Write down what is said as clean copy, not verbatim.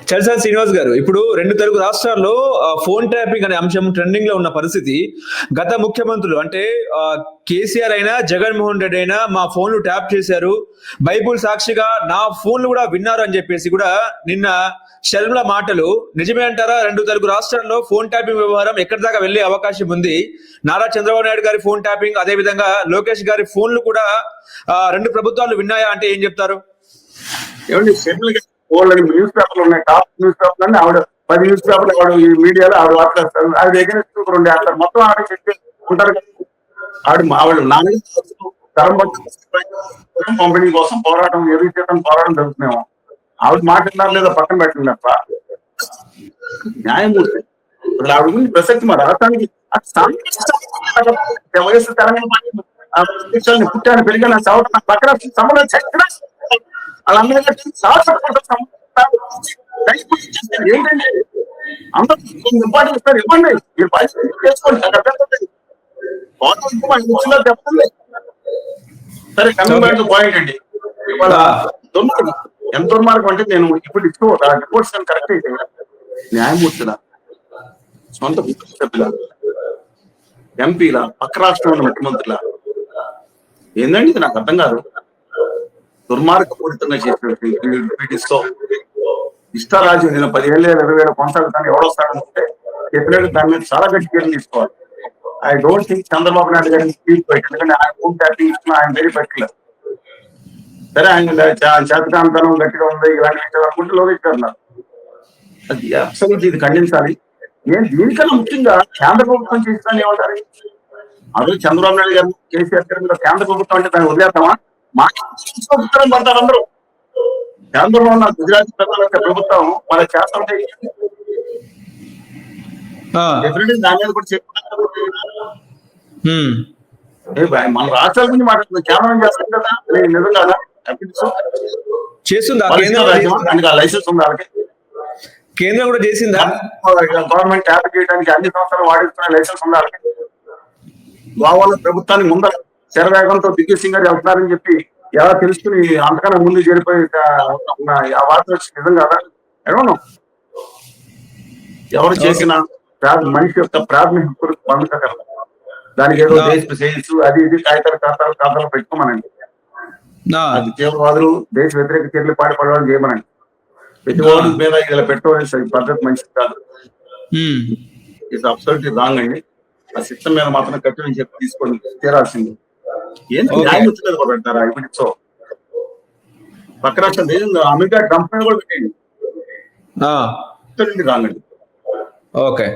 చలసాని శ్రీనివాస్ గారు, ఇప్పుడు రెండు తెలుగు రాష్ట్రాల్లో ఫోన్ ట్యాపింగ్ అనే అంశం ట్రెండింగ్ లో ఉన్న పరిస్థితి, గత ముఖ్యమంత్రులు అంటే కేసీఆర్ అయినా జగన్మోహన్ రెడ్డి అయినా మా ఫోన్లు ట్యాప్ చేశారు, బైబుల్ సాక్షిగా నా ఫోన్లు కూడా విన్నారు అని చెప్పేసి కూడా నిన్న షర్మిల మాటలు నిజమే అంటారా? రెండు తెలుగు రాష్ట్రాల్లో ఫోన్ ట్యాపింగ్ వ్యవహారం ఎక్కడి దాకా వెళ్లే అవకాశం ఉంది? నారా చంద్రబాబు నాయుడు గారి ఫోన్ ట్యాపింగ్, అదే విధంగా లోకేష్ గారి ఫోన్లు కూడా రెండు ప్రభుత్వాలు విన్నాయా అంటే ఏం చెప్తారు? ఏమండి, షర్మిల న్యూస్ పేపర్లు ఉన్నాయి, టాప్ న్యూస్ పేపర్లు అన్ని ఆవిడ 10 న్యూస్ పేపర్లు ఆవిడ ఈ మీడియాలో ఆవిడ మాట్లాడతారు. ఆవిడ ఎగరెస్ట్ 2 వేస్తారు, మొత్తం ఆవిడ చెప్పి ఉంటారు. ఆవిడ నాలుగు తరం పంపిణీ కోసం పోరాటం, ఎదురు చేయడం పోరాటం జరుగుతున్నాము. ఆవిడ మాట్లాడినారు లేదా పక్కన పెట్టింది తప్ప న్యాయమూర్తి ఆవిడ గురించి ప్రసక్తి మా రాష్ట్రానికి వయసు తెలంగాణ పుట్టాను పెరిగిన పక్కన సంబంధం వాళ్ళందరికీ ఏంటండి అందరూ ఇంపార్టెంట్ ఇస్తారు, ఇవ్వండి, మీరు పరిస్థితి చేసుకోండి, చెప్పండి. సరే, కమింగ్ పాయింట్ అండి, ఇవాళ దుర్మార్గం, ఎంత దుర్మార్గం అంటే నేను ఇప్పుడు ఇచ్చుకోవద్దు ఆ రిపోర్ట్స్ కరెక్ట్ అయితే న్యాయమూర్తుల సొంత సభ్యుల ఎంపీల పక్క రాష్ట్రంలో ముఖ్యమంత్రుల ఏందండి ఇది నాకు అర్థం కాదు. దుర్మార్గపూరితంగా చేసినట్టు ఇష్టారాజ్యం నేను 10,000 20,000 కొనసాగుతాను ఎవడొస్తాడంటే చెప్పినట్టు దాని మీద చాలా గట్టి కేర్లు తీసుకోవాలి. I don't think Chandrababu Naidu గారిని స్పీచ్ పెట్టి, ఎందుకంటే ఆయన ఫోన్ ట్యాపింగ్ ఇస్తున్నా ఆయన వెరీ పర్టికులర్. సరే, ఆయన చేతకాంతనం గట్టిగా ఉంది ఇలాంటి విషయాలు అనుకుంటే లోకేష్ గారు ఉన్నారు. అది అసలు ఇది ఖండించాలి. నేను దీనికన్నా ముఖ్యంగా కేంద్ర ప్రభుత్వం చేసిన ఏమంటారు? అదే చంద్రబాబు నాయుడు గారు కేసీఆర్ గారు కేంద్ర ప్రభుత్వం అంటే దాన్ని వదిలేస్తామా? మా ఉత్తరం పడతారు అందరూ. కేంద్రంలో ఉన్న గుజరాత్ ప్రజల ప్రభుత్వం మన చేస్తుంటే దాని మీద కూడా చెప్తున్నారు. మన రాష్ట్రాల గురించి మాట్లాడుతుంది, కేంద్రం చేస్తుంది కదా, నిజం కదా? చేస్తుందా లైసెన్స్ ఉంది వాళ్ళకి? కేంద్రం కూడా చేసిందా? గవర్నమెంట్ ట్యాప్ చేయడానికి అన్ని సంస్థలు వాడిస్తున్న లైసెన్స్ ఉంది వాళ్ళకి. గోవాలో ప్రభుత్వాన్ని ముందర శరవేగంతో దిగ్గే సింగ్ గారు వెళ్తున్నారని చెప్పి ఎలా తెలుసుకుని అంతకన్నా ముందు చేరిపోయి ఆ వార్త వచ్చి నిజం కదా? ఏమన్నా ఎవరు చేసిన మనిషి యొక్క ప్రాథమిక హక్కులు పొందగలరు. దానికి ఏదో దేశ చేయించు అది ఇది ఖాతాలు పెట్టుకోమనండి. అది తీవ్రవాదులు దేశ వ్యతిరేక చర్యలు పాటుపడవాలని చేయమనండి. ప్రతి ఓడి మీద ఇలా పెట్టుకోవాలి పద్ధతి మంచిది కాదు. ఇది అబ్సల్యూట్లీ రాంగ్ అండి. ఆ సిస్టమ్ మీద మాత్రం కఠినం చెప్పి తీసుకొని తీరాల్సింది. ఏంటి న్యాయమూర్తి మీద కూడా పెడతారా? ఇప్పుడు సో పక్క రాష్ట్రం అమెరికా ట్రంప్ మీద కూడా పెట్టండి. రాంగ్ అండి. ఓకే.